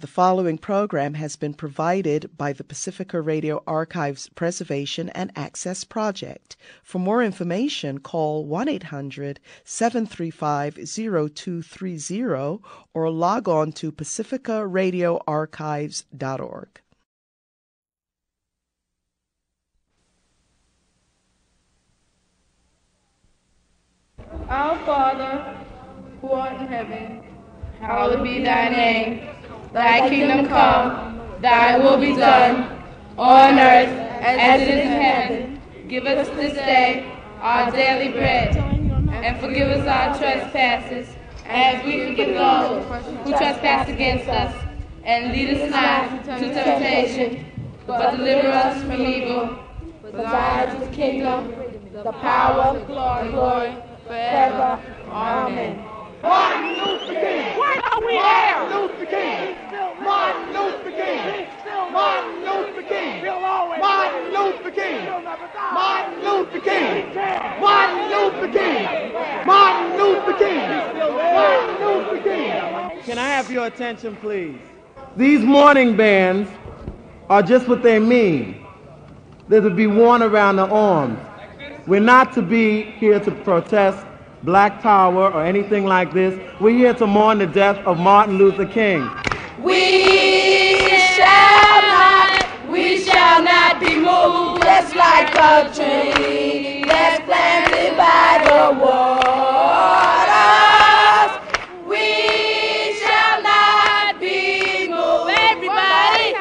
The following program has been provided by the Pacifica Radio Archives Preservation and Access Project. For more information, call 1-800-735-0230 or log on to pacificaradioarchives.org. Our Father, who art in heaven, hallowed be thy name. Thy kingdom come, thy will be done, on earth as it is in heaven. Give us this day our daily bread, and forgive us our trespasses, as we forgive those who trespass against us. And lead us not to temptation, but deliver us from evil. For thine is the kingdom, the power, the glory, forever. Amen. Martin Luther King! Why are we Martin there? Luther King! Martin Luther King! Martin Luther King! Martin Luther King! Martin Luther King! Martin Luther King! Martin Luther King! Martin Luther King! Can I have your attention, please? These mourning bands are just what they mean. They're to be worn around the arms. We're not to be here to protest Black Power or anything like this. We're here to mourn the death of Martin Luther King. We shall not be moved, just like a tree that's planted by the waters. We shall not be moved. Everybody,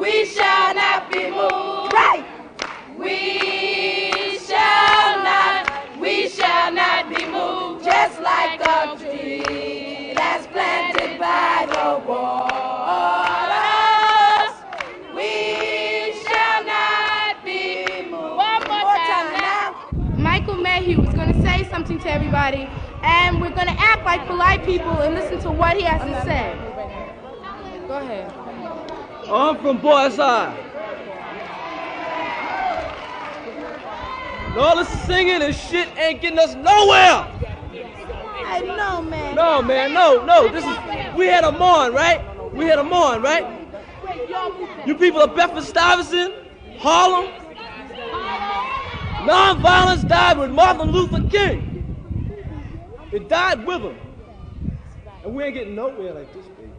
we shall not be moved. Right. We shall not be moved, just like a tree that's planted by the waters. We shall not be moved. One more time now. Michael Mayhew is going to say something to everybody, and we're going to act like polite people and listen to what he has to say. Go ahead. I'm from Buenos Aires. All this singing and shit ain't getting us nowhere. I know, man. No, man, no. This is, we had a mourn, right? You people of Bedford-Stuyvesant, Harlem. Non-violence died with Martin Luther King. It died with him. And we ain't getting nowhere like this, baby.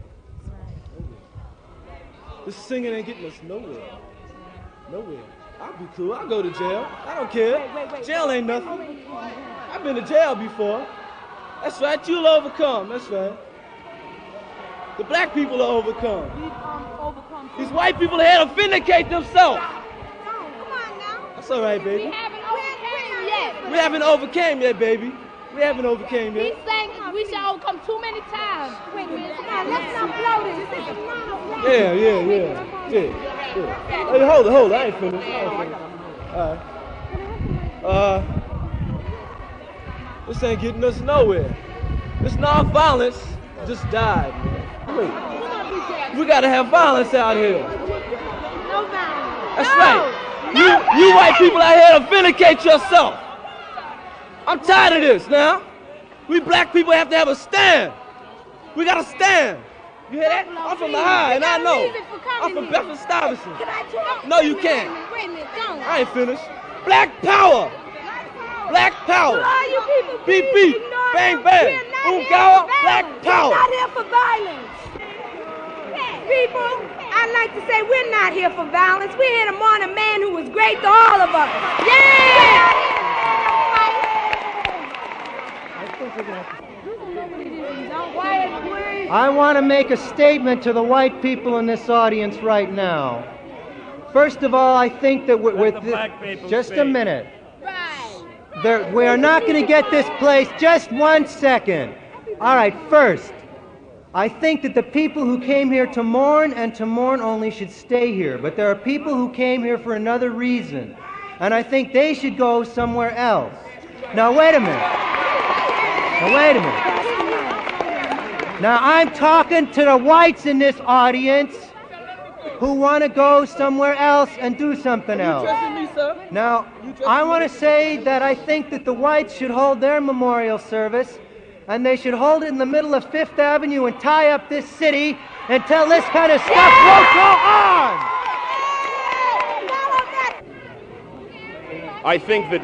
This singing ain't getting us nowhere. I'll be cool. I'll go to jail. I don't care. Wait. Jail ain't nothing. I've been to jail before. That's right. You'll overcome. That's right. The black people will overcome. These white people are here to vindicate themselves. Come on now. That's all right, baby. We haven't overcame yet, baby. We haven't overcame yet. He's saying we shall overcome too many times. Wait, come on, let's not blow this. Yeah. Hey, hold it. I ain't finished. All right. This ain't getting us nowhere. This non-violence just died, man. Wait. We gotta have violence out here. No violence. That's right. You white people out here to vindicate yourself. I'm tired of this now. We black people have to have a stand. We gotta stand. You hear that? I'm from the high, and I know. I'm from Bedford-Stuyvesant. No, you can't. Wait a minute, don't. I ain't finished. Black power. Black power. All you people, Beep, please beep. ignore Bang, us. bang. We're not here Ungawa, for black violence. power. We're not here for violence. People, I'd like to say we're not here for violence. We're here to mourn a man who was great to all of us. Yeah! I want to make a statement to the white people in this audience right now. First of all, I think that just a minute. We are not going to get this place. Just 1 second. All right, first, I think that the people who came here to mourn and to mourn only should stay here. But there are people who came here for another reason. And I think they should go somewhere else. Now, wait a minute. Now, I'm talking to the whites in this audience who want to go somewhere else and do something else. Me, sir? Now, I want to say that I think that the whites should hold their memorial service and they should hold it in the middle of Fifth Avenue and tie up this city until this kind of stuff won't go on. I think that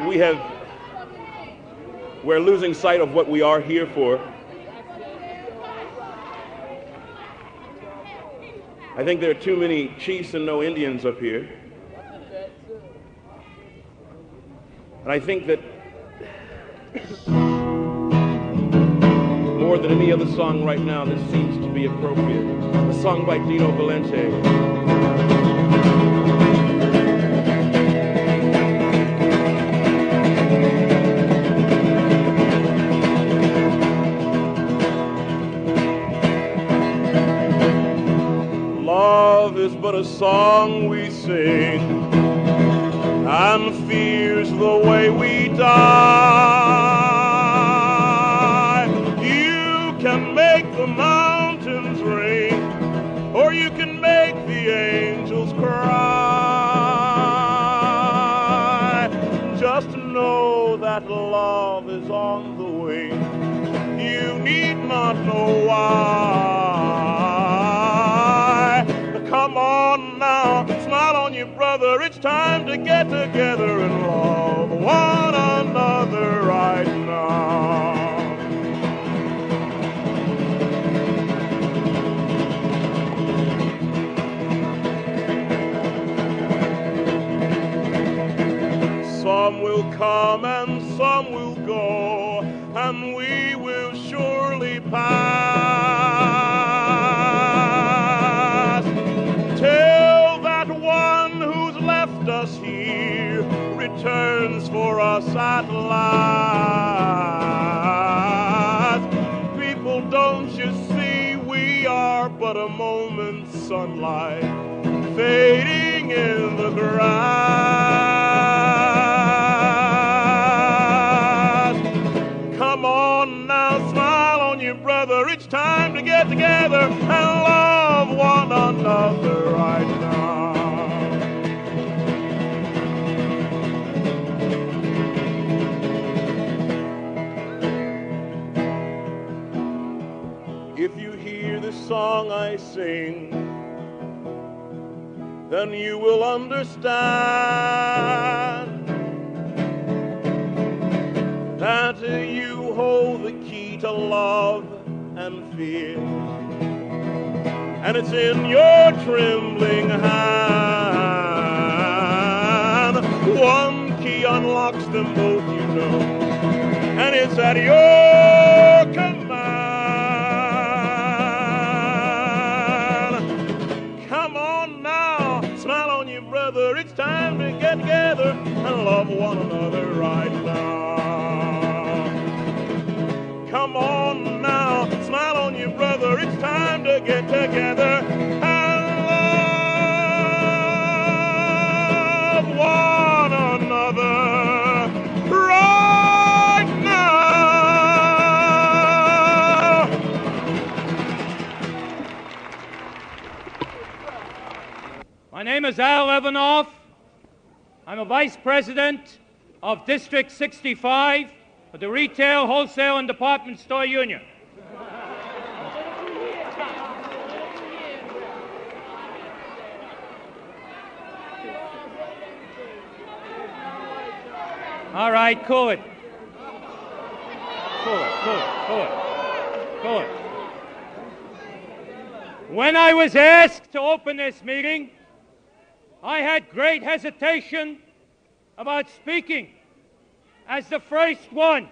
we're losing sight of what we are here for. I think there are too many chiefs and no Indians up here. And I think that more than any other song right now, this seems to be appropriate. A song by Dino Valente. Love is but a song we sing, and fear's the way we die. You can make the mountains ring, or you can make the angels cry. Just know that love is on the wing. You need not know why. Come on now, smile on your brother. It's time to get together and love one another right now. Some will come and some will go, and we will surely pass, till that one who's left us here returns for us at last. People, don't you see, we are but a moment's sunlight fading in the grass. Come on now, smile on your brother. It's time to get together and love one another right now. If you hear the song I sing, then you will understand that you hold the key to love and fear, and it's in your trembling hand. One key unlocks them both, you know, and it's at your command. Come on now, smile on your brother. It's time to get together and love one another right now. Come on now, smile on your brother. It's time to get together and love one another right now. My name is Al Evanoff. I'm a vice president of District 65 of the Retail, Wholesale, and Department Store Union. All right, cool it. Cool it. When I was asked to open this meeting, I had great hesitation about speaking as the first one,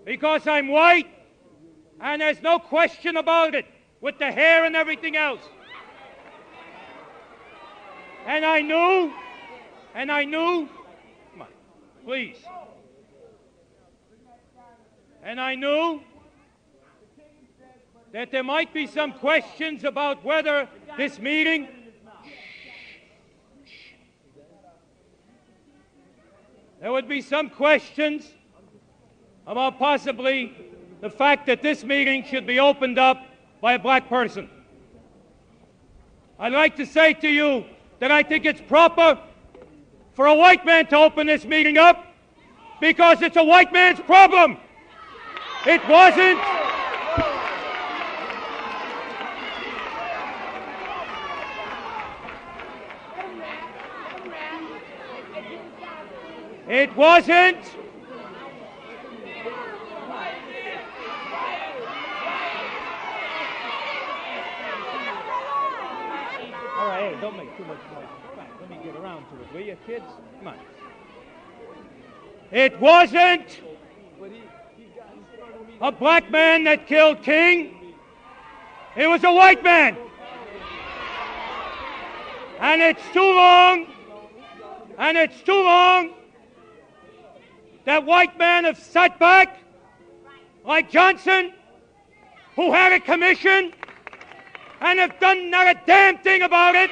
because I'm white, and there's no question about it, with the hair and everything else. And I knew, come on, please. And I knew that there might be some questions about whether this meeting there would be some questions about possibly the fact that this meeting should be opened up by a black person. I'd like to say to you that I think it's proper for a white man to open this meeting up because it's a white man's problem. It wasn't. It wasn't. All right, hey, don't make too much noise. Come on, let me get around to it, will you, kids? Come on. It wasn't a black man that killed King. It was a white man. And it's too long, that white man have sat back, like Johnson, who had a commission, and have done not a damn thing about it.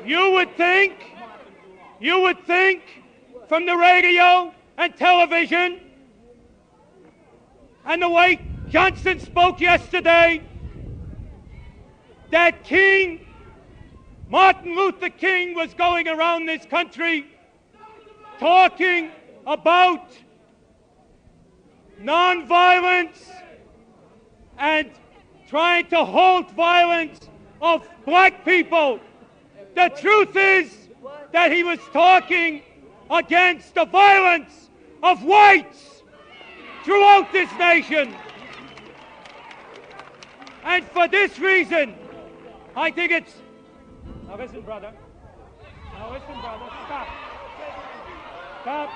You would think from the radio and television and the way Johnson spoke yesterday that Martin Luther King was going around this country talking about nonviolence and trying to halt violence of black people. The truth is that he was talking against the violence of whites throughout this nation. And for this reason, I think it's... Now listen, brother. Stop. Stop.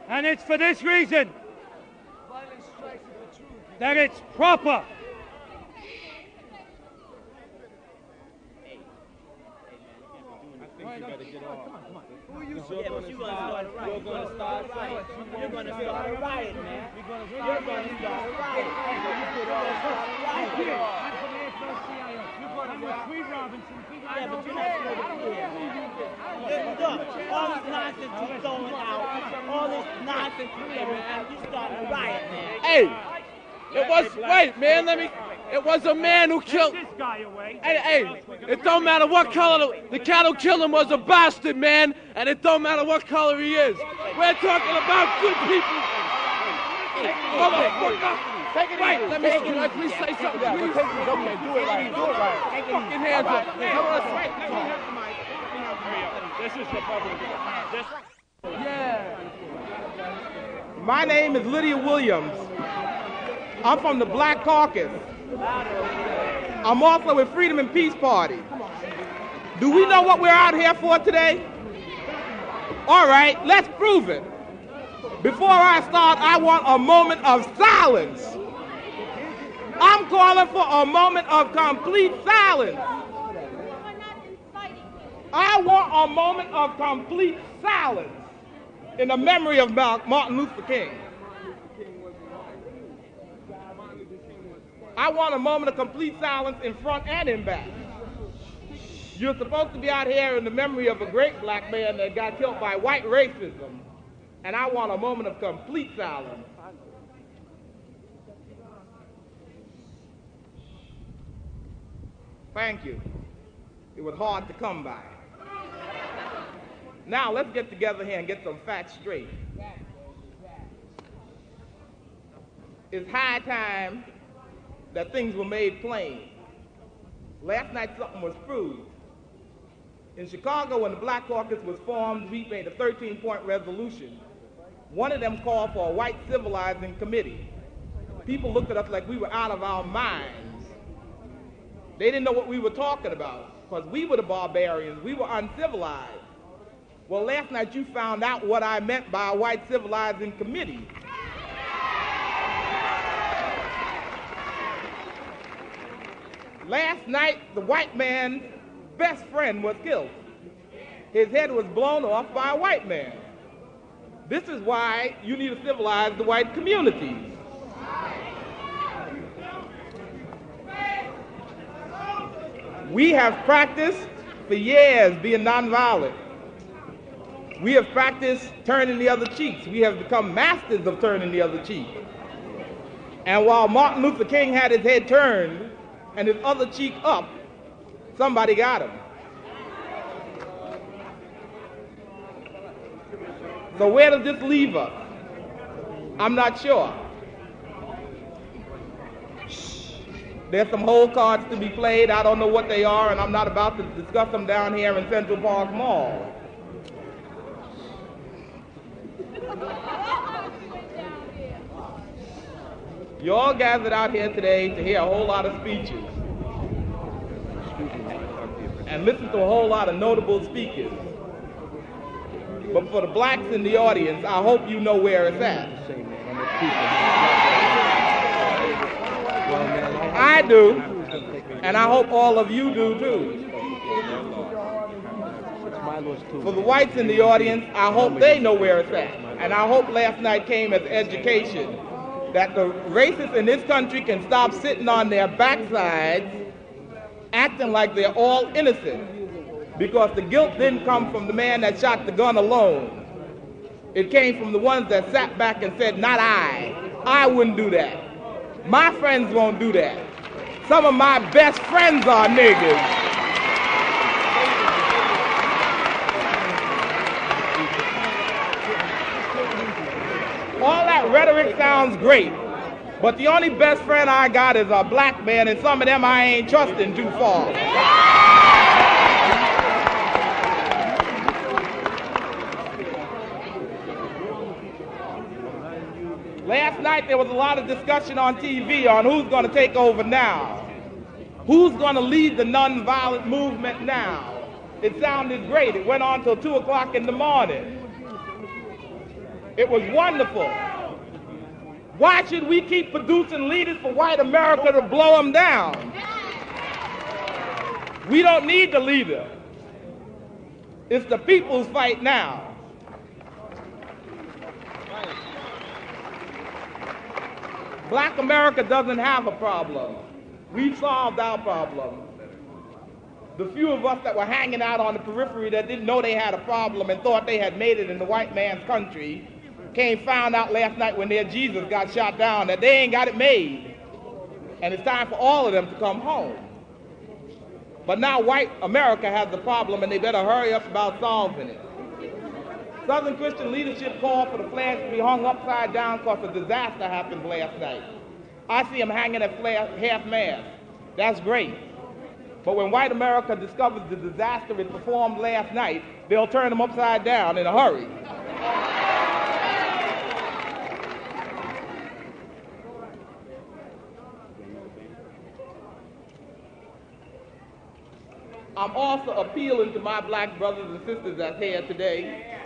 And it's for this reason that it's proper you gotta get off. Come on. Who are you? You're gonna start a riot. You're gonna start a riot, man. You're gonna start a riot. I'm with Sweet Robinson. Yeah, but you're not look, all this nonsense you're throwing out, all this nonsense you're throwing out, you starting a riot, man. Hey, it was, wait, man, it was a man who killed. This guy away. Hey, it don't matter what color the cat who killed him was a bastard, man, and it don't matter what color he is. We're talking about good people. Take it easy. Let me please say something. Please. Okay, do it right. Fucking hands up. This is the public. Yeah. My name is Lidia Williams. I'm from the Black Caucus. I'm also with Freedom and Peace Party. Do we know what we're out here for today? All right, let's prove it. Before I start, I want a moment of silence. I'm calling for a moment of complete silence. I want a moment of complete silence in the memory of Martin Luther King. I want a moment of complete silence in front and in back. You're supposed to be out here in the memory of a great black man that got killed by white racism, and I want a moment of complete silence. Thank you. It was hard to come by. Now let's get together here and get some facts straight. It's high time that things were made plain. Last night something was proved. In Chicago, when the Black Caucus was formed, we made a 13-point resolution. One of them called for a white civilizing committee. People looked at us like we were out of our minds. They didn't know what we were talking about, because we were the barbarians, we were uncivilized. Well, last night you found out what I meant by a white civilizing committee. Last night, the white man's best friend was killed. His head was blown off by a white man. This is why you need to civilize the white communities. We have practiced for years being nonviolent. We have practiced turning the other cheeks. We have become masters of turning the other cheek. And while Martin Luther King had his head turned and his other cheek up, somebody got him. So where does this leave us? I'm not sure. There's some whole cards to be played. I don't know what they are, and I'm not about to discuss them down here in Central Park Mall. You all gathered out here today to hear a whole lot of speeches and listen to a whole lot of notable speakers. But for the blacks in the audience, I hope you know where it's at. I do, and I hope all of you do too. For the whites in the audience, I hope they know where it's at. And I hope last night came as education that the racists in this country can stop sitting on their backsides acting like they're all innocent, because the guilt didn't come from the man that shot the gun alone. It came from the ones that sat back and said, not I. I wouldn't do that. My friends won't do that. Some of my best friends are niggas. All that rhetoric sounds great, but the only best friend I got is a black man, and some of them I ain't trusting too far. Last night there was a lot of discussion on TV on who's going to take over now. Who's going to lead the nonviolent movement now? It sounded great. It went on till 2 o'clock in the morning. It was wonderful. Why should we keep producing leaders for white America to blow them down? We don't need the leader. It's the people's fight now. Black America doesn't have a problem. We've solved our problem. The few of us that were hanging out on the periphery that didn't know they had a problem and thought they had made it in the white man's country found out last night when their Jesus got shot down that they ain't got it made. And it's time for all of them to come home. But now white America has the problem, and they better hurry up about solving it. Southern Christian leadership called for the flags to be hung upside down because a disaster happened last night. I see them hanging at half-mast. That's great. But when white America discovers the disaster it performed last night, they'll turn them upside down in a hurry. I'm also appealing to my black brothers and sisters that's here today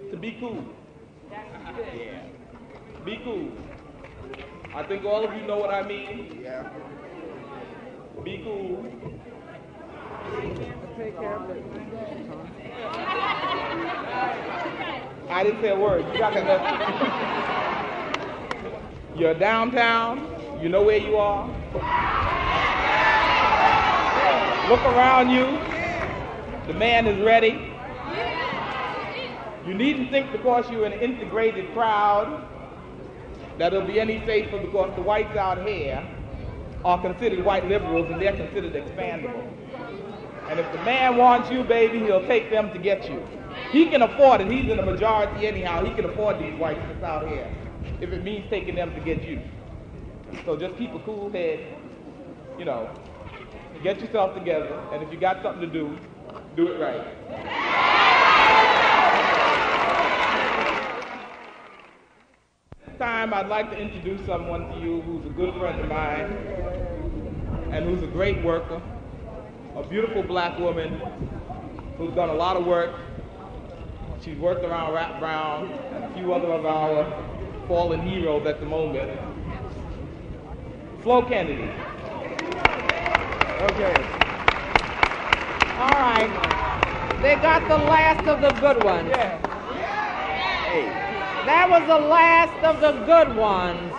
to be cool. Be cool. I think all of you know what I mean. Yeah. Be cool. Take care of it. I didn't say a word. You got to. You're downtown. You know where you are. Look around you. The man is ready. You needn't think because you're an integrated crowd that it'll be any safer, because the whites out here are considered white liberals and they're considered expandable. And if the man wants you, baby, he'll take them to get you. He can afford it. He's in the majority anyhow. He can afford these whites that's out here if it means taking them to get you. So just keep a cool head, you know, get yourself together, and if you got something to do it right. This time I'd like to introduce someone to you who's a good friend of mine and who's a great worker, a beautiful black woman who's done a lot of work. She's worked around Rap Brown and a few other of our fallen heroes at the moment. Flo Kennedy. Okay. All right. They got the last of the good ones. Yeah. Hey. That was the last of the good ones.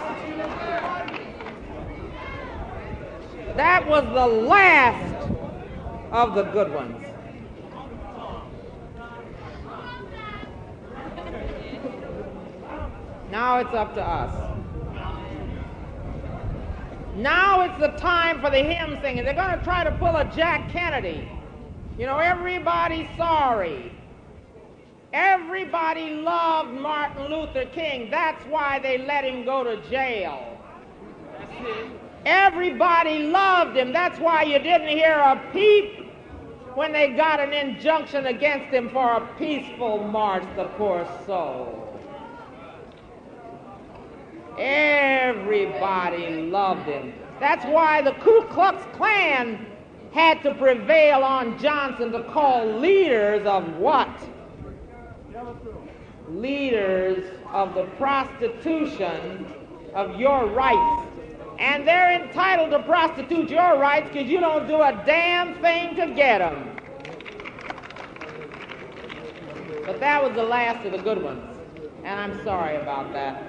That was the last of the good ones. Now it's up to us. Now it's the time for the hymn singing. They're going to try to pull a Jack Kennedy. You know, everybody's sorry. Everybody loved Martin Luther King. That's why they let him go to jail. Everybody loved him. That's why you didn't hear a peep when they got an injunction against him for a peaceful march, the poor soul. Everybody loved him. That's why the Ku Klux Klan had to prevail on Johnson to call leaders of what? Leaders of the prostitution of your rights. And they're entitled to prostitute your rights because you don't do a damn thing to get them. But that was the last of the good ones. And I'm sorry about that.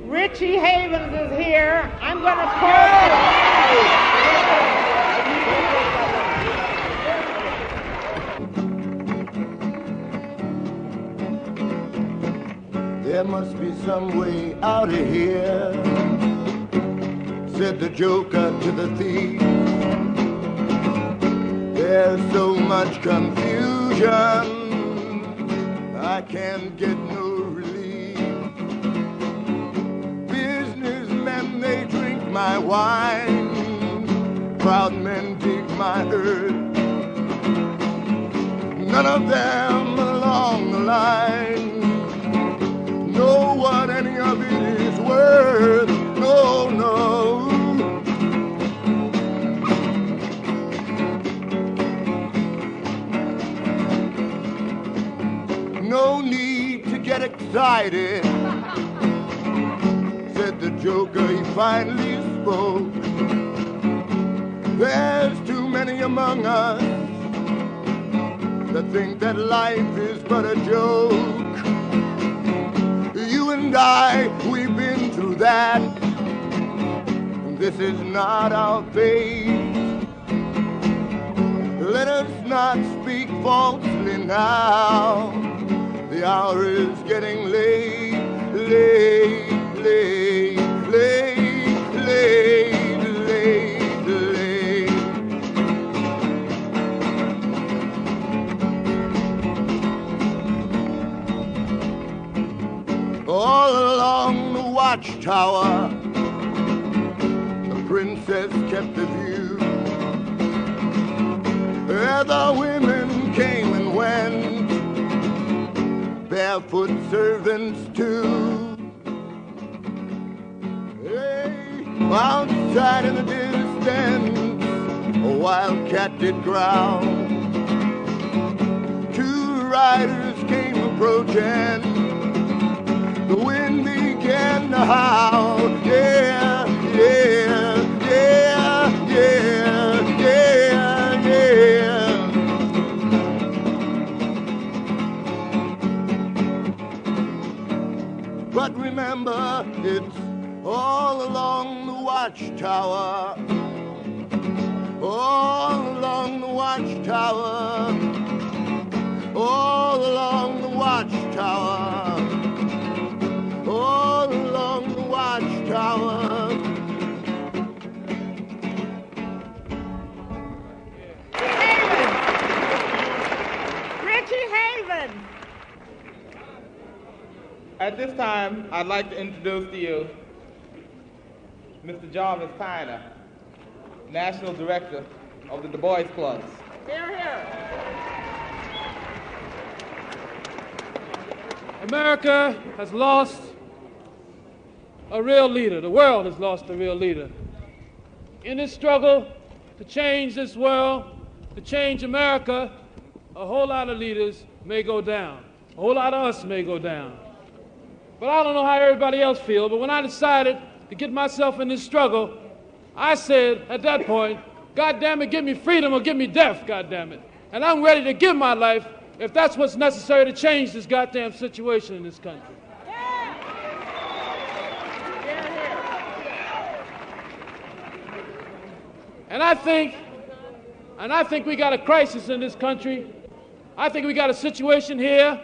Richie Havens is here. I'm going to call you. There must be some way out of here, said the joker to the thief. There's so much confusion, I can't get no relief. Businessmen, they drink my wine, proud men dig my earth. None of them along the line know what any of it is worth. No, no. No need to get excited, said the joker, he finally spoke. There's too many among us that think that life is but a joke. You and I, we've been through that. This is not our fate. Let us not speak falsely now. The hour is getting late, late, late, late, late, late, late. All along the watchtower, the princess kept the view. Other women came and went, barefoot servants too. Hey, outside in the distance, a wildcat did growl. Two riders came approaching, the wind began to howl. Yeah, yeah, yeah, yeah, yeah, yeah. But remember, it's all along the watchtower, all along the watchtower, all along the watchtower, all along the watchtower. Richie Haven. At this time, I'd like to introduce to you Mr. Jarvis Teiner, National Director of the Du Bois Clubs. Here, here. America has lost a real leader. The world has lost a real leader. In this struggle to change this world, to change America, a whole lot of leaders may go down. A whole lot of us may go down. But I don't know how everybody else feels, but when I decided to get myself in this struggle, I said at that point, God damn it, give me freedom or give me death, God damn it. And I'm ready to give my life if that's what's necessary to change this goddamn situation in this country. And I think we got a crisis in this country. I think we got a situation here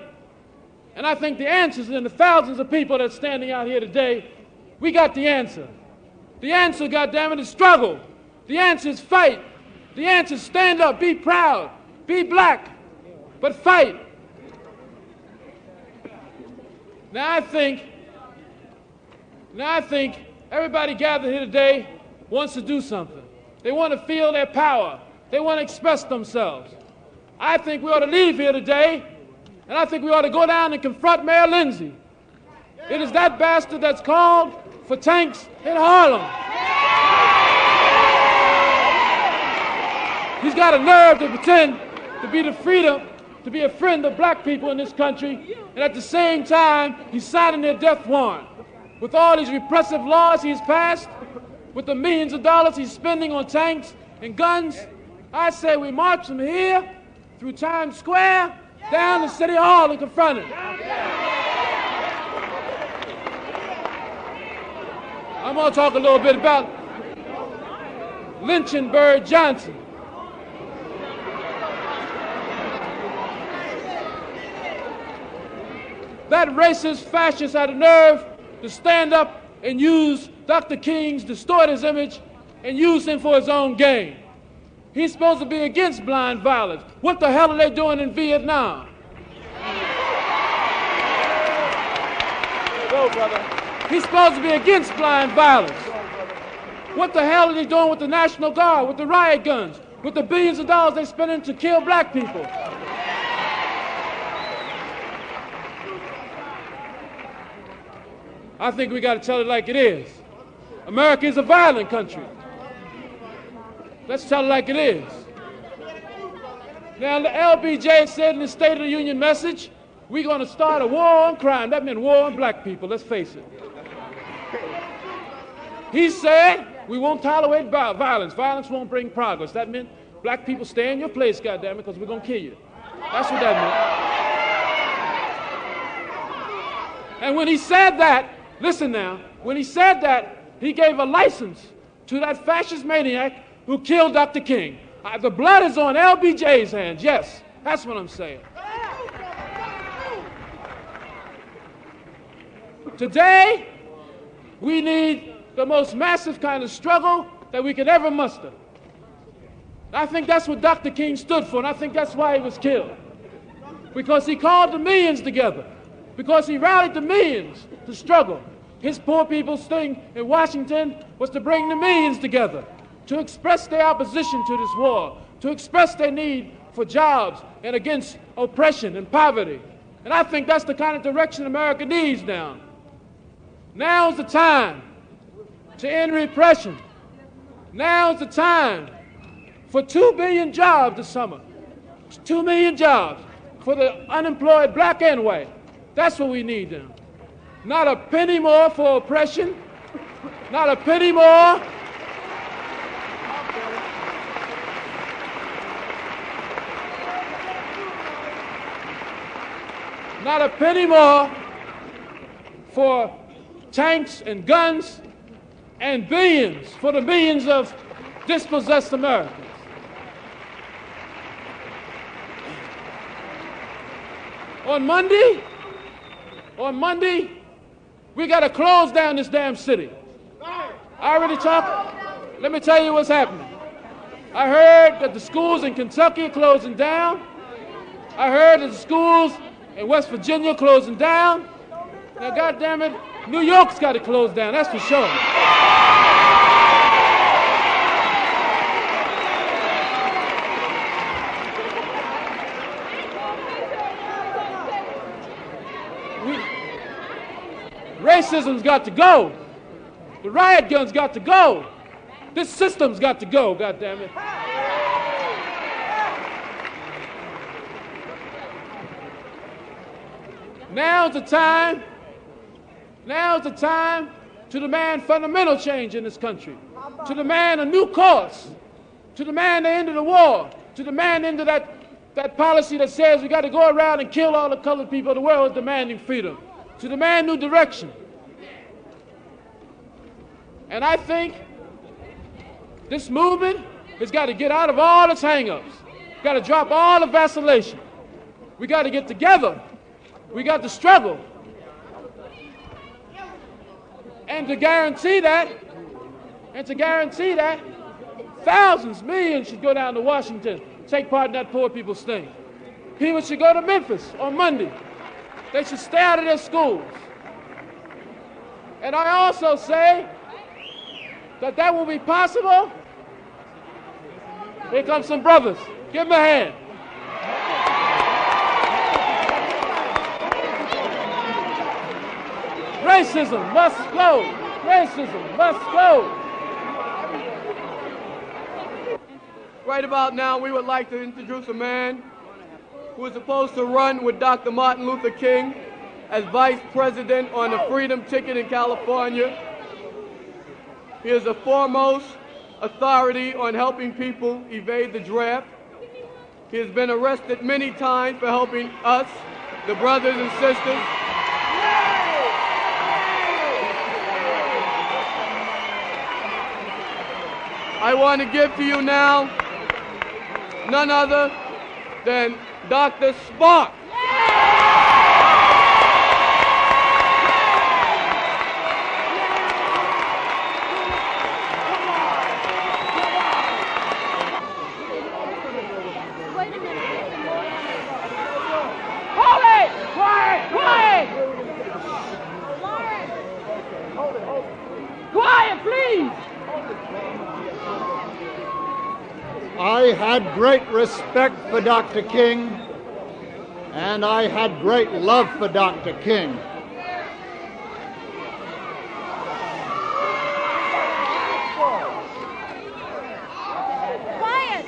And I think the answer is in the thousands of people that's standing out here today. We got the answer. The answer, goddammit, is struggle. The answer is fight. The answer is stand up, be proud, be black, but fight. Now I think everybody gathered here today wants to do something. They want to feel their power. They want to express themselves. I think we ought to leave here today, and I think we ought to go down and confront Mayor Lindsay. It is that bastard that's called for tanks in Harlem. He's got a nerve to pretend to be the freedom, to be a friend of black people in this country, and at the same time, he's signing their death warrant. With all these repressive laws he's passed, with the millions of dollars he's spending on tanks and guns, I say we march from here through Times Square down to City Hall and confront him. I'm going to talk a little bit about lynching Bird Johnson. That racist fascist had the nerve to stand up and use Dr. King's distorted image and use him for his own gain. He's supposed to be against blind violence. What the hell are they doing in Vietnam? Go, brother. He's supposed to be against blind violence. What the hell are they doing with the National Guard, with the riot guns, with the billions of dollars they're spending to kill black people? I think we got to tell it like it is. America is a violent country. Let's tell it like it is. Now, the LBJ said in the State of the Union message, we're going to start a war on crime. That meant war on black people, let's face it. He said we won't tolerate violence. Violence won't bring progress. That meant black people stay in your place, goddammit, because we're going to kill you. That's what that meant. And when he said that, listen now, when he said that, he gave a license to that fascist maniac who killed Dr. King. The blood is on LBJ's hands, yes, that's what I'm saying. Today, we need the most massive kind of struggle that we could ever muster. I think that's what Dr. King stood for, and I think that's why he was killed. Because he called the millions together. Because he rallied the millions to struggle. His poor people's thing in Washington was to bring the millions together, to express their opposition to this war, to express their need for jobs and against oppression and poverty. And I think that's the kind of direction America needs now. Now's the time to end repression. Now's the time for 2 billion jobs this summer. 2 million jobs for the unemployed black and white. That's what we need now. Not a penny more for oppression. Not a penny more. Not a penny more for tanks and guns, and billions for the millions of dispossessed Americans. On Monday, we got to close down this damn city. I already talked. Let me tell you what's happening. I heard that the schools in Kentucky are closing down. I heard that the schools in West Virginia are closing down. Now, goddammit, New York's got to close down, that's for sure. Racism's got to go. The riot guns got to go. This system's got to go, goddammit. Now's the time to demand fundamental change in this country, to demand a new course, to demand the end of the war, to demand the end of that policy that says we got to go around and kill all the colored people of the world demanding freedom, to demand new direction. And I think this movement has got to get out of all its hang-ups. Got to drop all the vacillation. We got to get together We got to struggle. And to guarantee that, thousands, millions should go down to Washington, take part in that poor people's thing. People should go to Memphis on Monday. They should stay out of their schools. And I also say that will be possible. Here come some brothers. Give them a hand. Racism must go. Racism must go. Right about now, we would like to introduce a man who is supposed to run with Dr. Martin Luther King as vice president on the Freedom Ticket in California. He is the foremost authority on helping people evade the draft. He has been arrested many times for helping us, the brothers and sisters. I want to give to you now none other than Dr. Spock. Quiet, please. I had great respect for Dr. King, and I had great love for Dr. King. Quiet.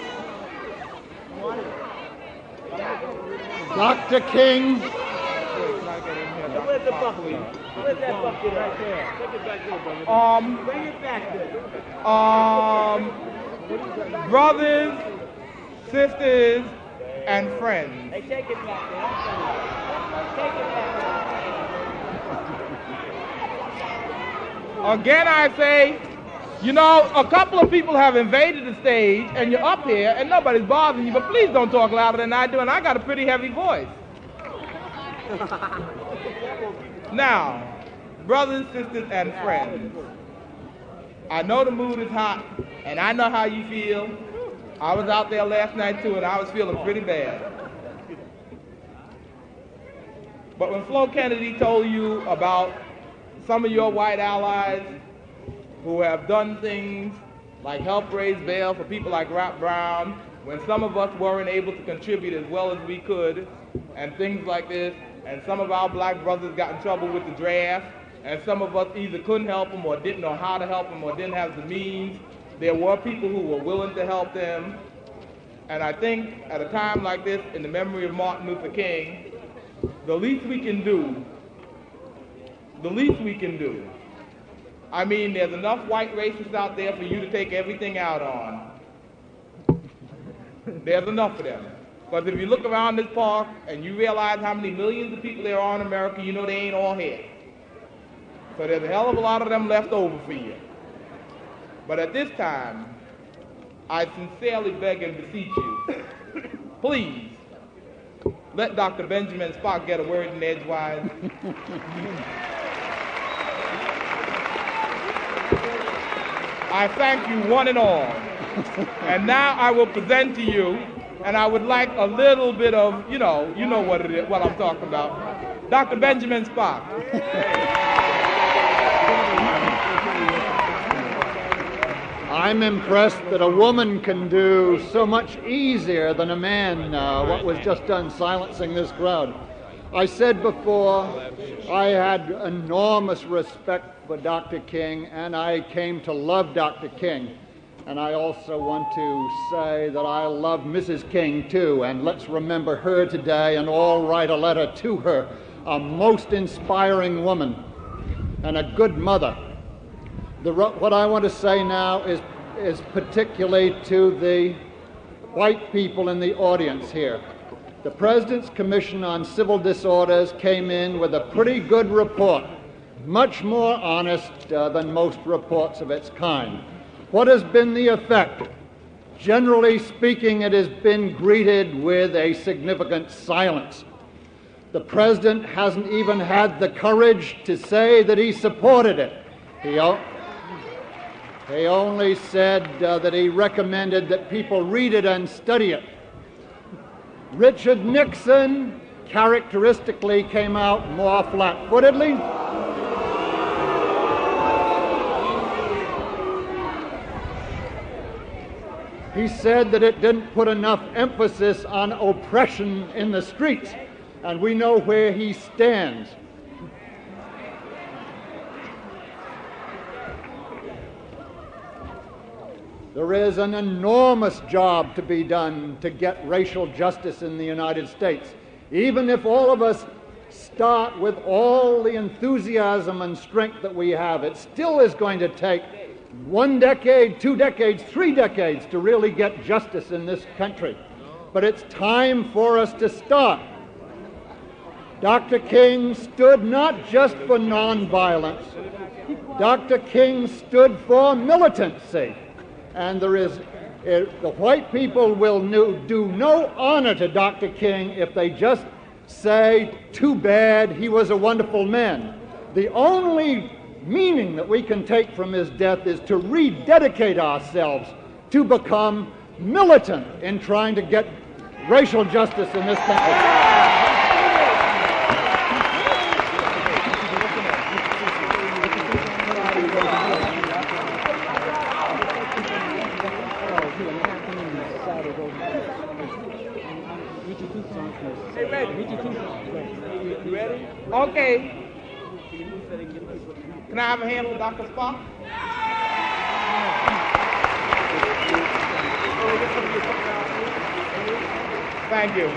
Dr. King. Where's the bucket? Where's that bucket right there? Take it back there, brother. Bring it back there. Brothers, sisters, and friends. Hey, take it back there. Take it back. Again, I say, you know, a couple of people have invaded the stage, and you're up here, and nobody's bothering you, but please don't talk louder than I do, and I got a pretty heavy voice. Now, brothers, sisters, and friends, I know the mood is hot, and I know how you feel. I was out there last night, too, and I was feeling pretty bad. But when Flo Kennedy told you about some of your white allies who have done things like help raise bail for people like Rap Brown, when some of us weren't able to contribute as well as we could, and things like this, and some of our black brothers got in trouble with the draft, and some of us either couldn't help them or didn't know how to help them or didn't have the means, there were people who were willing to help them. And I think at a time like this, in the memory of Martin Luther King, the least we can do, I mean, there's enough white racists out there for you to take everything out on. There's enough of them. Because if you look around this park and you realize how many millions of people there are in America, you know they ain't all here. So there's a hell of a lot of them left over for you. But at this time, I sincerely beg and beseech you, please, let Dr. Benjamin Spock get a word in edgewise. I thank you one and all. And now I will present to you, and I would like a little bit of, you know what it is, what I'm talking about. Dr. Benjamin Spock. I'm impressed that a woman can do so much easier than a man what was just done silencing this crowd. I said before, I had enormous respect for Dr. King, and I came to love Dr. King. And I also want to say that I love Mrs. King, too, and let's remember her today and all write a letter to her. A most inspiring woman and a good mother. What I want to say now is particularly to the white people in the audience here. The President's Commission on Civil Disorders came in with a pretty good report, much more honest than most reports of its kind. What has been the effect? Generally speaking, it has been greeted with a significant silence. The president hasn't even had the courage to say that he supported it. He only said that he recommended that people read it and study it. Richard Nixon characteristically came out more flat-footedly. He said that it didn't put enough emphasis on oppression in the streets, and we know where he stands. There is an enormous job to be done to get racial justice in the United States. Even if all of us start with all the enthusiasm and strength that we have, it still is going to take 1 decade, 2 decades, 3 decades to really get justice in this country. But it's time for us to start. Dr. King stood not just for nonviolence. Dr. King stood for militancy. And the white people will do no honor to Dr. King if they just say, too bad, he was a wonderful man. The only meaning that we can take from his death is to rededicate ourselves to become militant in trying to get racial justice in this country. You ready? Okay. Can I have a hand with Dr. Spock? Thank you.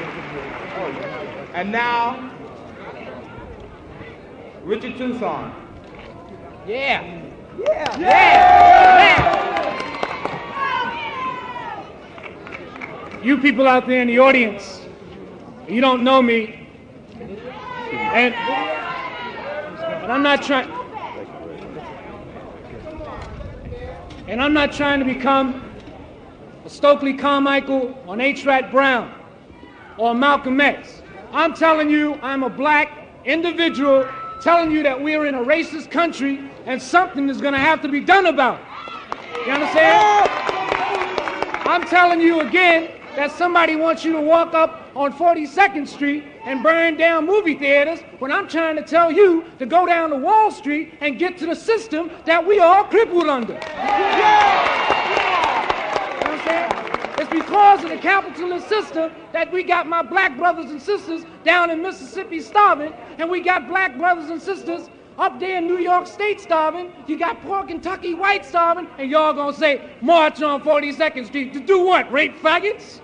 And now, Richard Tucson. Yeah. Yeah. Yeah. You people out there in the audience, you don't know me, and I'm not trying. And I'm not trying to become a Stokely Carmichael on H. Brown or Malcolm X. I'm telling you, I'm a black individual telling you that we're in a racist country and something is going to have to be done about it. You understand? I'm telling you again that somebody wants you to walk up on 42nd Street and burn down movie theaters when I'm trying to tell you to go down to Wall Street and get to the system that we all crippled under. You understand? It's because of the capitalist system that we got my black brothers and sisters down in Mississippi starving, and we got black brothers and sisters up there in New York State starving. You got poor Kentucky white starving, and y'all gonna say, march on 42nd Street to do what? Rape faggots?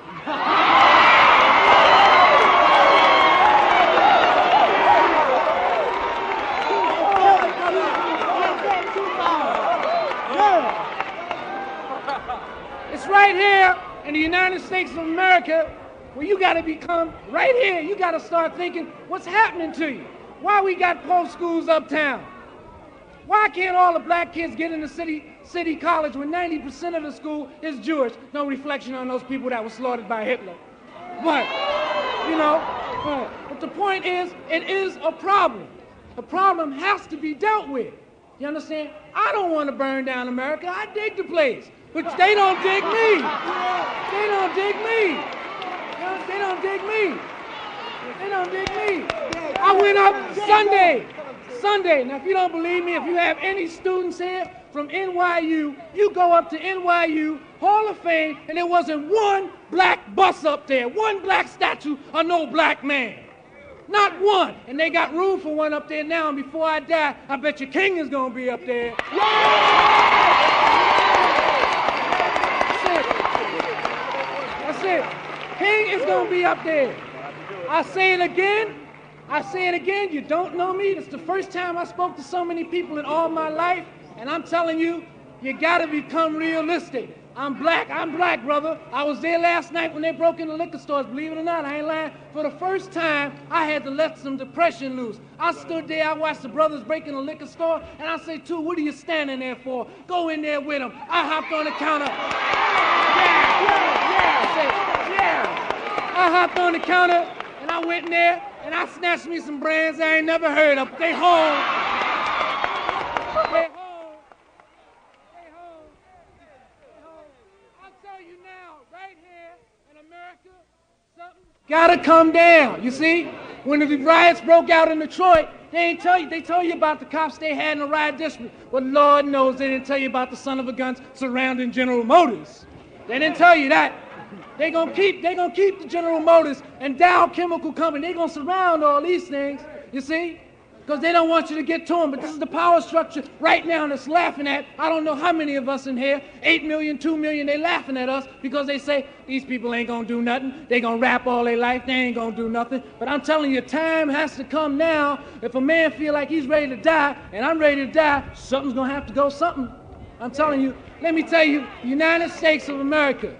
It's right here in the United States of America where you got to become, right here, you got to start thinking, what's happening to you? Why we got post schools uptown? Why can't all the black kids get into city college when 90% of the school is Jewish? No reflection on those people that were slaughtered by Hitler. But, you know, but the point is, it is a problem. The problem has to be dealt with. You understand? I don't want to burn down America. I dig the place. But they don't dig me. They don't dig me. They don't dig me. They don't dig me. I went up Sunday. Now, if you don't believe me, if you have any students here from NYU, you go up to NYU Hall of Fame, and there wasn't one black bus up there, one black statue of no black man. Not one. And they got room for one up there now, and before I die, I bet you King is going to be up there. That's it. King is going to be up there. I say it again. You don't know me. It's the first time I spoke to so many people in all my life, and I'm telling you, you got to become realistic. I'm black, brother. I was there last night when they broke in the liquor stores. Believe it or not, I ain't lying. For the first time, I had to let some depression loose. I stood there, I watched the brothers break in the liquor store, and I say, "Two, what are you standing there for? Go in there with them." I hopped on the counter. I hopped on the counter, and I went in there, and I snatched me some brands I ain't never heard of. They home. They home. They home. They home. I'll tell you now, right here in America, something gotta come down. You see, when the riots broke out in Detroit, they ain't tell you. They told you about the cops they had in the riot district. But Lord knows they didn't tell you about the son of a guns surrounding General Motors. They didn't tell you that. They gonna keep the General Motors and Dow Chemical Company. They gonna surround all these things, you see, because they don't want you to get to them. But this is the power structure right now that's laughing at, I don't know how many of us in here, 8 million, 2 million, they laughing at us because they say, these people ain't gonna do nothing. They gonna rap all their life, they ain't gonna do nothing. But I'm telling you, time has to come now. If a man feel like he's ready to die, and I'm ready to die, something's gonna have to go something. I'm telling you, let me tell you, the United States of America,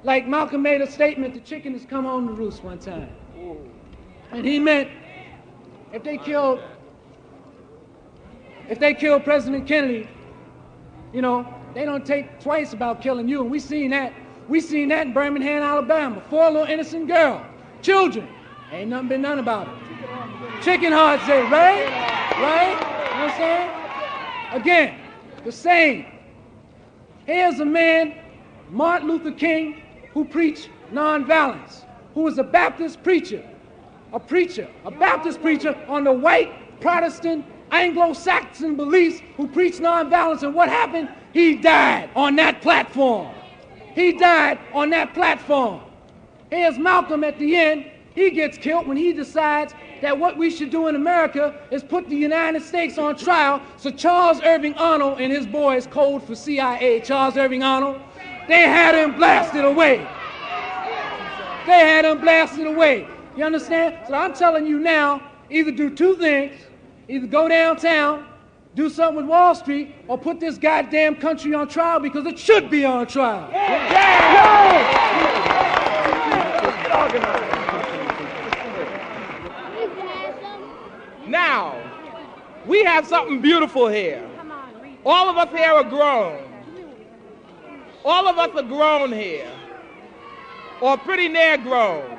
like Malcolm made a statement, the chicken has come home to roost one time. And he meant, if they killed President Kennedy, you know, they don't think twice about killing you. And we seen that. We seen that in Birmingham, Alabama. 4 little innocent girls, children. Ain't nothing been done about it. Chicken hearts day, right? Right? You know what I'm saying? Again, the same. Here's a man, Martin Luther King, who preached nonviolence, who was a Baptist preacher, a Baptist preacher on the white Protestant Anglo-Saxon beliefs who preached nonviolence. And what happened? He died on that platform. He died on that platform. Here's Malcolm at the end. He gets killed when he decides that what we should do in America is put the United States on trial. So Charles Irving Arnold and his boys code for CIA. Charles Irving Arnold, they had him blasted away. They had him blasted away. You understand? So I'm telling you now, either do 2 things. Either go downtown, do something with Wall Street, or put this goddamn country on trial because it should be on trial. Now, we have something beautiful here. All of us here are grown. All of us are grown here, or pretty near grown.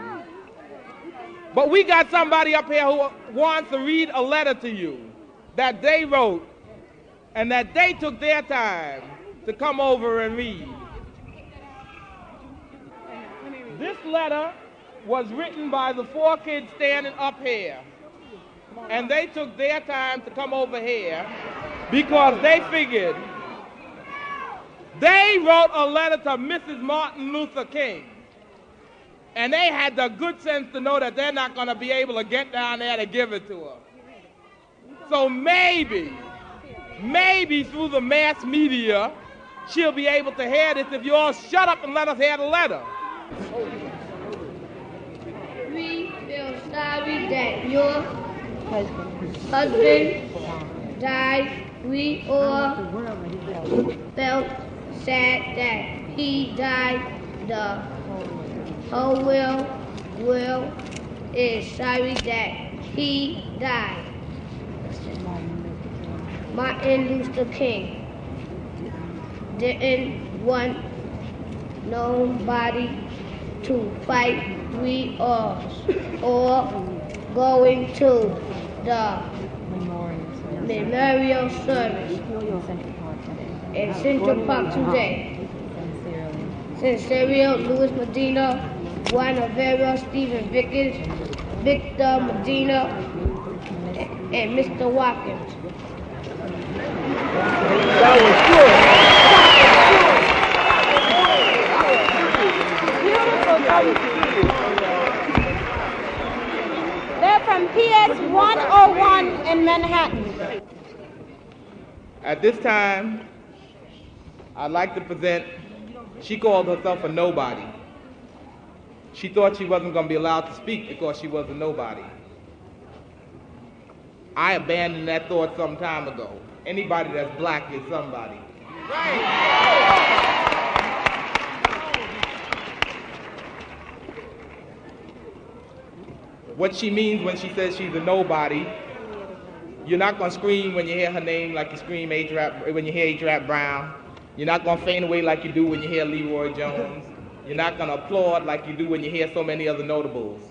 But we got somebody up here who wants to read a letter to you that they wrote and that they took their time to come over and read. This letter was written by the 4 kids standing up here. And they took their time to come over here because they figured they wrote a letter to Mrs. Martin Luther King. And they had the good sense to know that they're not going to be able to get down there to give it to her. So maybe through the mass media, she'll be able to hear this if you all shut up and let us hear the letter. We feel sorry that your husband died. We all felt sad that he died. The whole world is sorry that he died. Martin Luther King didn't want nobody to fight. We are all going to the memorial service in Central Park today. Sincerely, Louis Medina, Juan Rivera, Stephen Vickers, Victor Medina, and Mr. Watkins. That was good. They're from PX 101 in Manhattan. At this time, I'd like to present, she called herself a nobody. She thought she wasn't going to be allowed to speak because she was a nobody. I abandoned that thought some time ago. Anybody that's black is somebody. What she means when she says she's a nobody, you're not going to scream when you hear her name like you scream when you hear A-Trap Brown. You're not going to faint away like you do when you hear Leroy Jones. You're not going to applaud like you do when you hear so many other notables.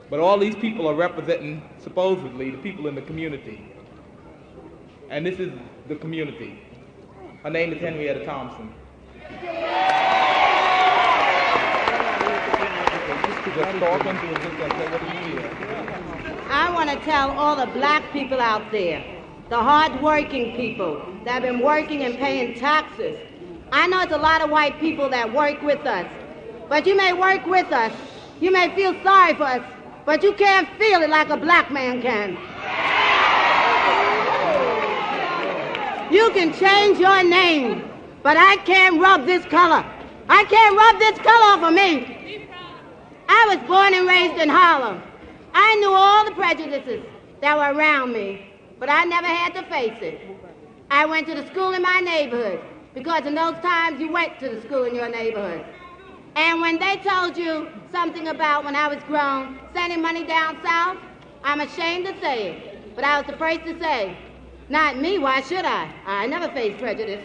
But all these people are representing, supposedly, the people in the community. And this is the community. Her name is Henrietta Thompson. I want to tell all the black people out there, the hard-working people that have been working and paying taxes. I know it's a lot of white people that work with us, but you may work with us, you may feel sorry for us, but you can't feel it like a black man can. You can change your name, but I can't rub this color. I can't rub this color off of me. I was born and raised in Harlem. I knew all the prejudices that were around me, but I never had to face it. I went to the school in my neighborhood, because in those times you went to the school in your neighborhood. And when they told you something about when I was grown, sending money down south, I'm ashamed to say it, but I was the first to say, not me, why should I? I never faced prejudice.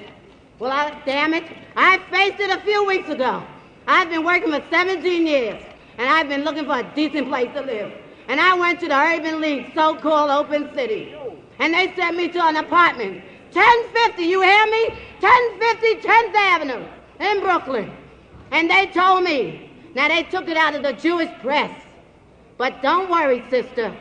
Well, damn it, I faced it a few weeks ago. I've been working for 17 years, and I've been looking for a decent place to live. And I went to the Urban League, so-called Open City, and they sent me to an apartment, 1050, you hear me? 1050 10th Avenue in Brooklyn. And they told me, now they took it out of the Jewish press, but don't worry, sister.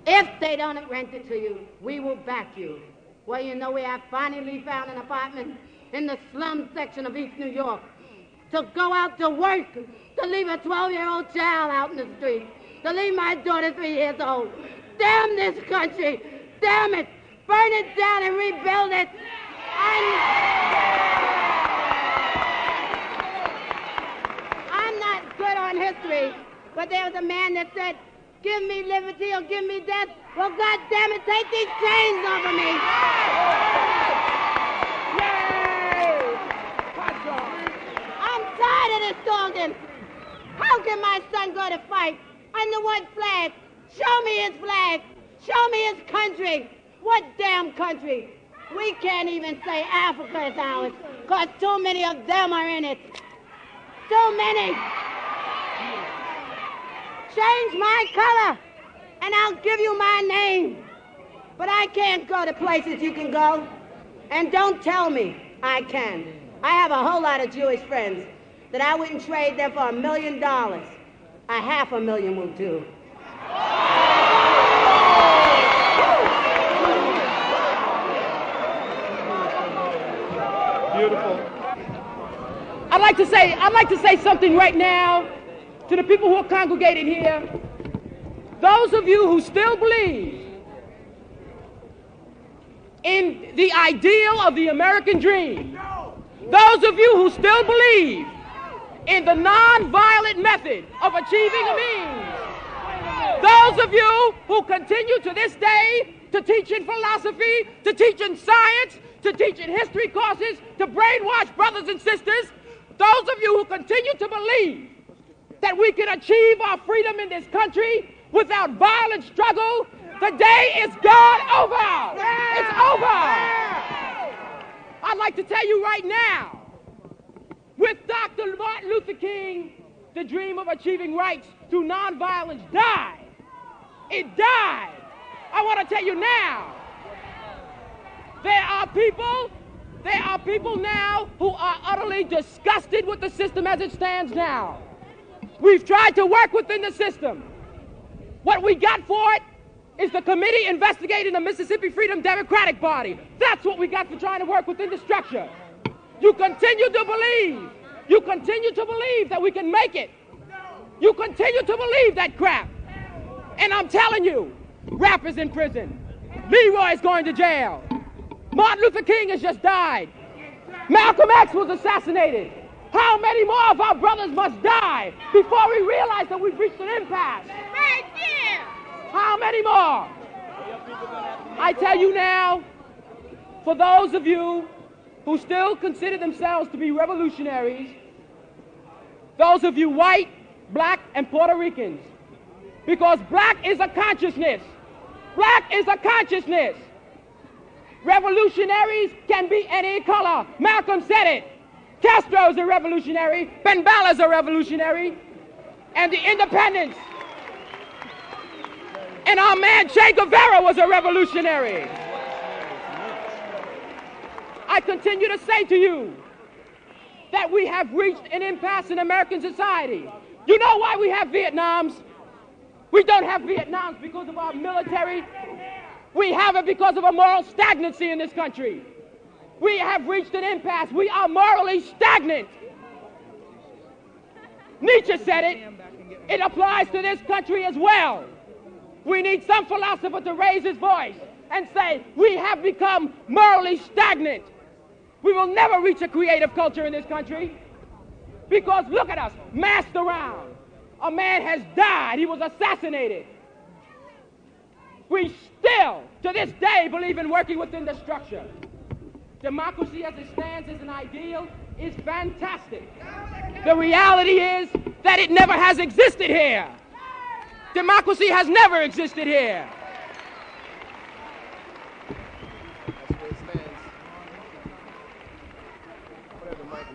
If they don't rent it to you, we will back you. Well, you know, we have finally found an apartment in the slum section of East New York to go out to work, to leave a 12-year-old child out in the street, to leave my daughter 3 years old. Damn this country. Damn it. Burn it down and rebuild it. I'm not good on history, but there was a man that said, give me liberty or give me death. Well, God damn it, take these chains off of me. Yay! I'm tired of this talking. How can my son go to fight under what flag? Show me his flag. Show me his country. What damn country? We can't even say Africa is ours, because too many of them are in it. Too many. Change my color, and I'll give you my name. But I can't go to places you can go. And don't tell me I can. I have a whole lot of Jewish friends that I wouldn't trade them for $1 million. $500,000 will do. Beautiful. I'd like to say something right now to the people who are congregated here. Those of you who still believe in the ideal of the American dream, those of you who still believe in the non-violent method of achieving a means, those of you who continue to this day to teach in philosophy, to teach in science, to teach in history courses, to brainwash brothers and sisters, those of you who continue to believe that we can achieve our freedom in this country without violent struggle, the day is gone over. It's over. I'd like to tell you right now, with Dr. Martin Luther King, the dream of achieving rights through nonviolence died. It died. I want to tell you now, there are people now who are utterly disgusted with the system as it stands now. We've tried to work within the system. What we got for it is the committee investigating the Mississippi Freedom Democratic Party. That's what we got for trying to work within the structure. You continue to believe that we can make it. You continue to believe that crap. And I'm telling you, Rap is in prison. Leroy is going to jail. Martin Luther King has just died. Malcolm X was assassinated. How many more of our brothers must die before we realize that we've reached an impasse? Right there. How many more? I tell you now, for those of you who still consider themselves to be revolutionaries, those of you white, black, and Puerto Ricans, because black is a consciousness. Black is a consciousness. Revolutionaries can be any color. Malcolm said it. Castro's a revolutionary. Ben Bella's a revolutionary. And the independents And our man Che Guevara was a revolutionary. I continue to say to you that we have reached an impasse in American society. You know why we have Vietnams? We don't have Vietnams because of our military. We have it because of a moral stagnancy in this country. We have reached an impasse. We are morally stagnant. Nietzsche said it. It applies to this country as well. We need some philosopher to raise his voice and say, we have become morally stagnant. We will never reach a creative culture in this country because look at us, masked around. A man has died. He was assassinated. We still, to this day, believe in working within the structure. Democracy as it stands as an ideal is fantastic. The reality is that it never has existed here. Democracy has never existed here.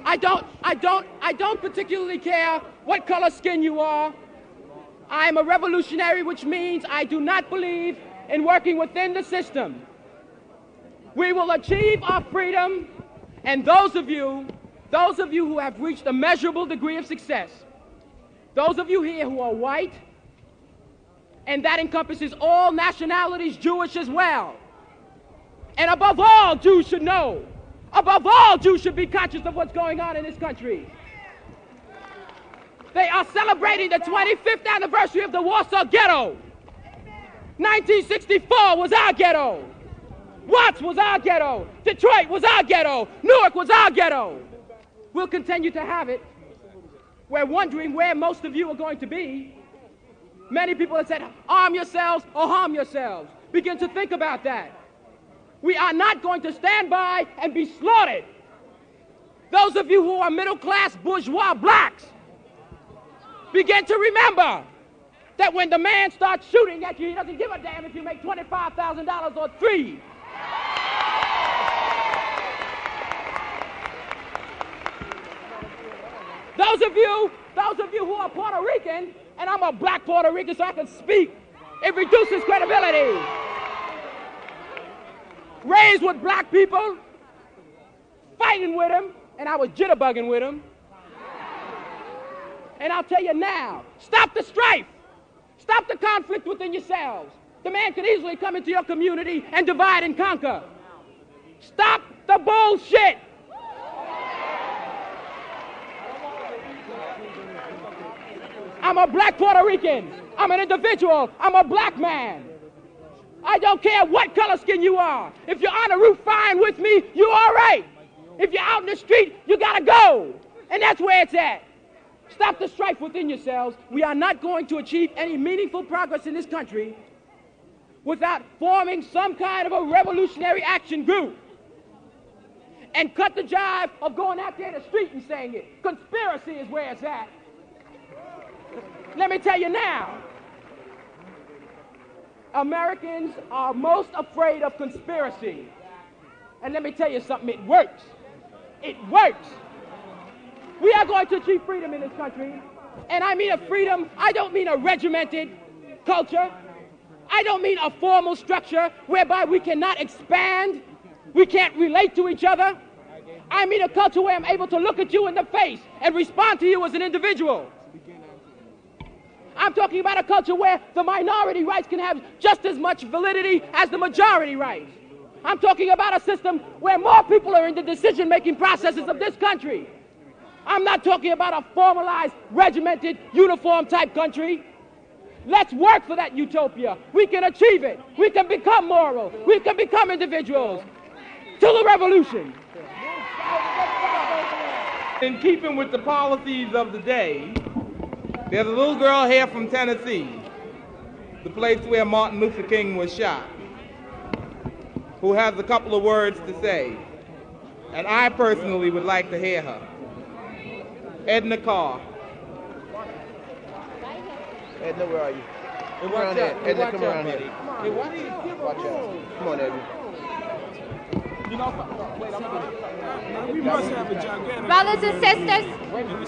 I don't particularly care what color skin you are. I am a revolutionary, which means I do not believe in working within the system. We will achieve our freedom, and those of you who have reached a measurable degree of success, those of you here who are white, and that encompasses all nationalities, Jewish as well. And above all, Jews should know. Above all, Jews should be conscious of what's going on in this country. They are celebrating the 25th anniversary of the Warsaw Ghetto. 1964 was our ghetto. Watts was our ghetto. Detroit was our ghetto. Newark was our ghetto. We'll continue to have it. We're wondering where most of you are going to be. Many people have said, arm yourselves or harm yourselves. Begin to think about that. We are not going to stand by and be slaughtered. Those of you who are middle-class bourgeois blacks, begin to remember that when the man starts shooting at you, he doesn't give a damn if you make $25,000 or $3. Those of you who are Puerto Rican, and I'm a black Puerto Rican so I can speak, it reduces credibility. Raised with black people, fighting with them, and I was jitterbugging with them. And I'll tell you now, stop the strife. Stop the conflict within yourselves. The man could easily come into your community and divide and conquer. Stop the bullshit. I'm a black Puerto Rican. I'm an individual. I'm a black man. I don't care what color skin you are. If you're on a roof fine with me, you're all right. If you're out in the street, you gotta go. And that's where it's at. Stop the strife within yourselves. We are not going to achieve any meaningful progress in this country without forming some kind of a revolutionary action group. And cut the jive of going out there in the street and saying it. Conspiracy is where it's at. Let me tell you now, Americans are most afraid of conspiracy. And let me tell you something, it works. It works. We are going to achieve freedom in this country. And I mean a freedom, I don't mean a regimented culture. I don't mean a formal structure whereby we cannot expand, we can't relate to each other. I mean a culture where I'm able to look at you in the face and respond to you as an individual. I'm talking about a culture where the minority rights can have just as much validity as the majority rights. I'm talking about a system where more people are in the decision-making processes of this country. I'm not talking about a formalized, regimented, uniform type country. Let's work for that utopia. We can achieve it. We can become moral. We can become individuals. To the revolution. In keeping with the policies of the day, there's a little girl here from Tennessee, the place where Martin Luther King was shot, who has a couple of words to say, and I personally would like to hear her. Edna Carr. Edna, where are you? Come around here. Edna, come around here. Hey, Watch out. Come on, Edna. Brothers and sisters,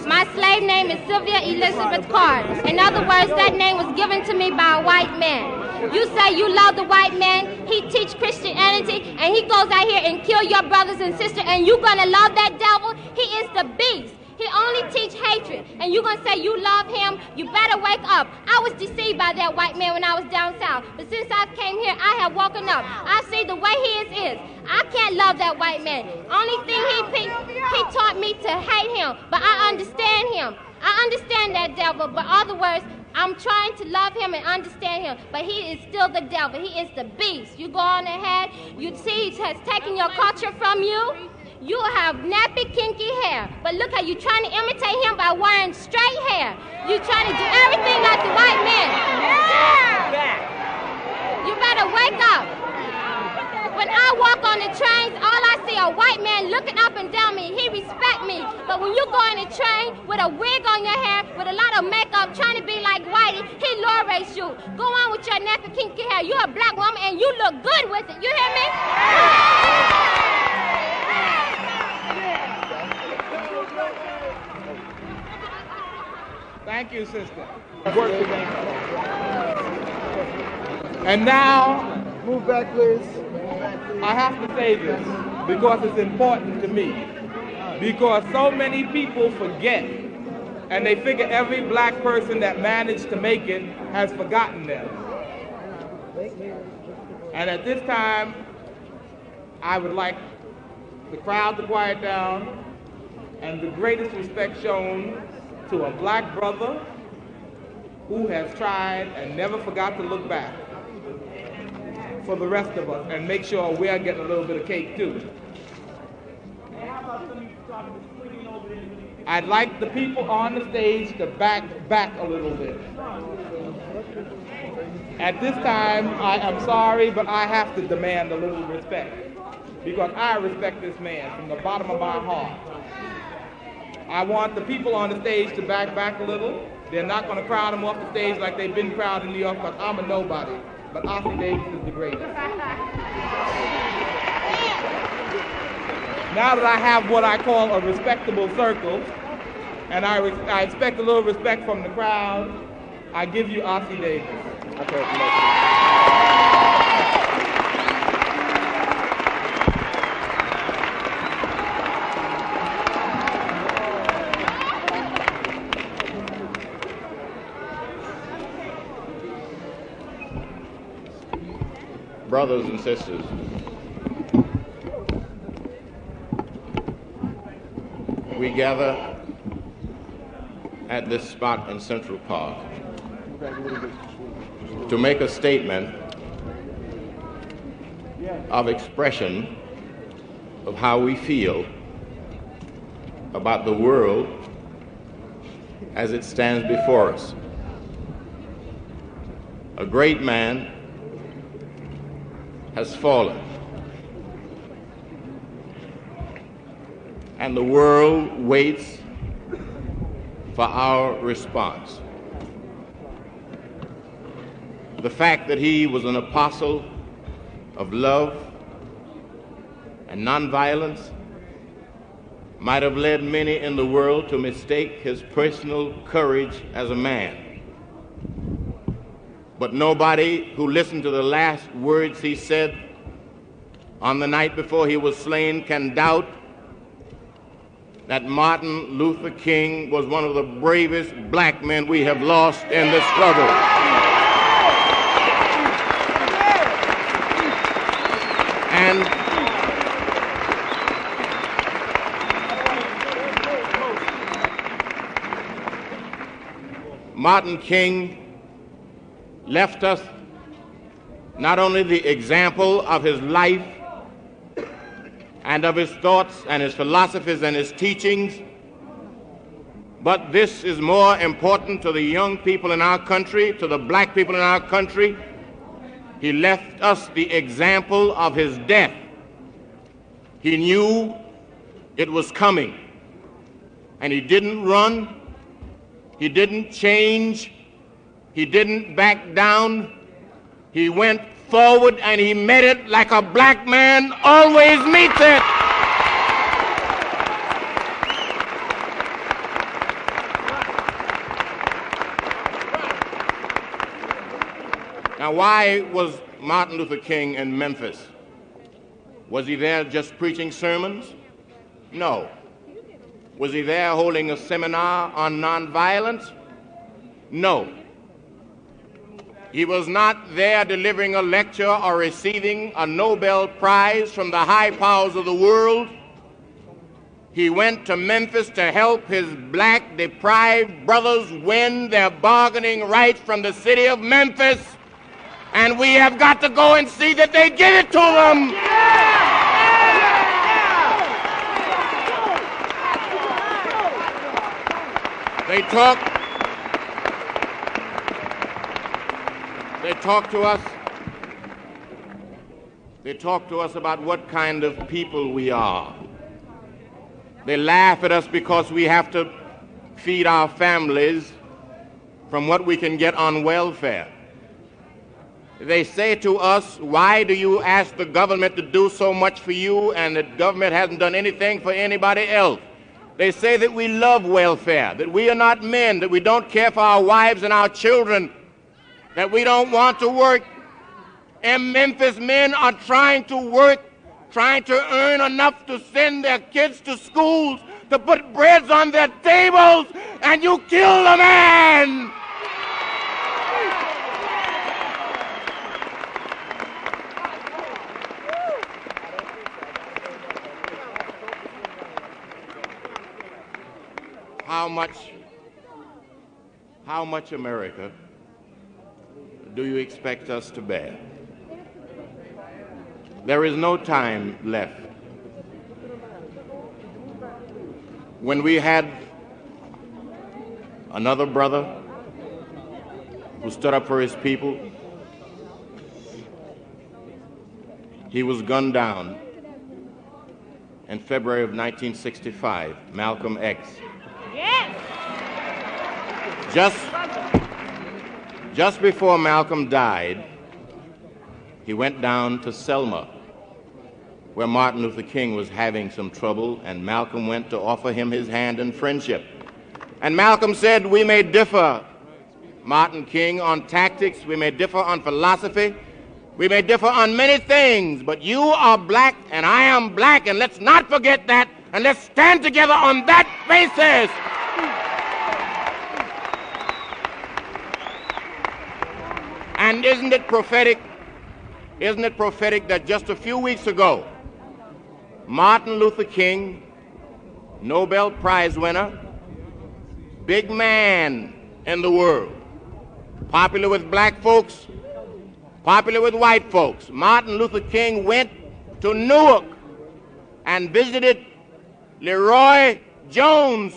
my slave name is Sylvia Elizabeth Carr. In other words, that name was given to me by a white man. You say you love the white man, he teach Christianity, and he goes out here and kill your brothers and sisters, and you gonna love that devil? He is the beast. He only teach hatred, and you gonna say you love him? You better wake up. I was deceived by that white man when I was down south, but since I came here, I have woken up. I see the way he is. I can't love that white man. Only thing he taught me to hate him, but I understand him. I understand that devil, but other words, I'm trying to love him and understand him, but he is still the devil. He is the beast. You go on ahead, you see he has taken your culture from you. You have nappy, kinky hair, but look how you trying to imitate him by wearing straight hair. You trying to do everything like the white man. Yeah. You better wake up. When I walk on the trains, all I see a white man looking up and down me. He respect me. But when you go in a train with a wig on your hair, with a lot of makeup, trying to be like Whitey, he low race you. Go on with your nappy, kinky hair. You're a black woman and you look good with it. You hear me? Thank you, sister. And now, move back, please. I have to say this because it's important to me. Because so many people forget, and they figure every black person that managed to make it has forgotten them. And at this time, I would like the crowd to quiet down and the greatest respect shown to a black brother who has tried and never forgot to look back for the rest of us and make sure we're getting a little bit of cake too. I'd like the people on the stage to back a little bit. At this time, I am sorry, but I have to demand a little respect because I respect this man from the bottom of my heart. I want the people on the stage to back a little. They're not going to crowd him off the stage like they've been crowded in New York because I'm a nobody. But Ossie Davis is the greatest. Now that I have what I call a respectable circle, and I expect a little respect from the crowd, I give you Ossie Davis. Brothers and sisters, we gather at this spot in Central Park to make a statement of expression of how we feel about the world as it stands before us. A great man has fallen, and the world waits for our response. The fact that he was an apostle of love and nonviolence might have led many in the world to mistake his personal courage as a man. But nobody who listened to the last words he said on the night before he was slain can doubt that Martin Luther King was one of the bravest black men we have lost in this struggle. And Martin King left us not only the example of his life and of his thoughts and his philosophies and his teachings, but this is more important to the young people in our country, to the black people in our country. He left us the example of his death. He knew it was coming, and he didn't run, he didn't change, he didn't back down. He went forward and he met it like a black man always meets it. Now, Now, why was Martin Luther King in Memphis? Was he there just preaching sermons? No. Was he there holding a seminar on nonviolence? No. He was not there delivering a lecture or receiving a Nobel Prize from the high powers of the world. He went to Memphis to help his black deprived brothers win their bargaining rights from the city of Memphis. And we have got to go and see that they give it to them. They talk to us about what kind of people we are. They laugh at us because we have to feed our families from what we can get on welfare. They say to us, why do you ask the government to do so much for you and the government hasn't done anything for anybody else? They say that we love welfare, that we are not men, that we don't care for our wives and our children, that we don't want to work. In Memphis, men are trying to work, trying to earn enough to send their kids to schools, to put breads on their tables, and you kill the man! How much America do you expect us to bear? There is no time left. When we had another brother who stood up for his people, he was gunned down in February of 1965, Malcolm X. Yes! Just before Malcolm died, he went down to Selma, where Martin Luther King was having some trouble, and Malcolm went to offer him his hand in friendship. And Malcolm said, we may differ, Martin King, on tactics, we may differ on philosophy, we may differ on many things, but you are black and I am black, and let's not forget that, and let's stand together on that basis. And isn't it prophetic? Isn't it prophetic that just a few weeks ago, Martin Luther King, Nobel Prize winner, big man in the world, popular with black folks, popular with white folks, Martin Luther King went to Newark and visited Leroy Jones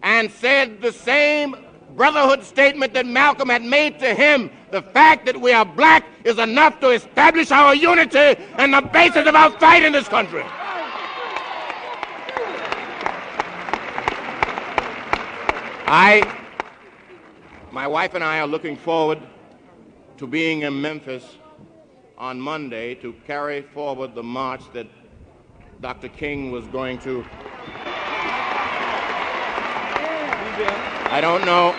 and said the same brotherhood statement that Malcolm had made to him. The fact that we are black is enough to establish our unity and the basis of our fight in this country. My wife and I are looking forward to being in Memphis on Monday to carry forward the march that Dr. King was going to. I don't know.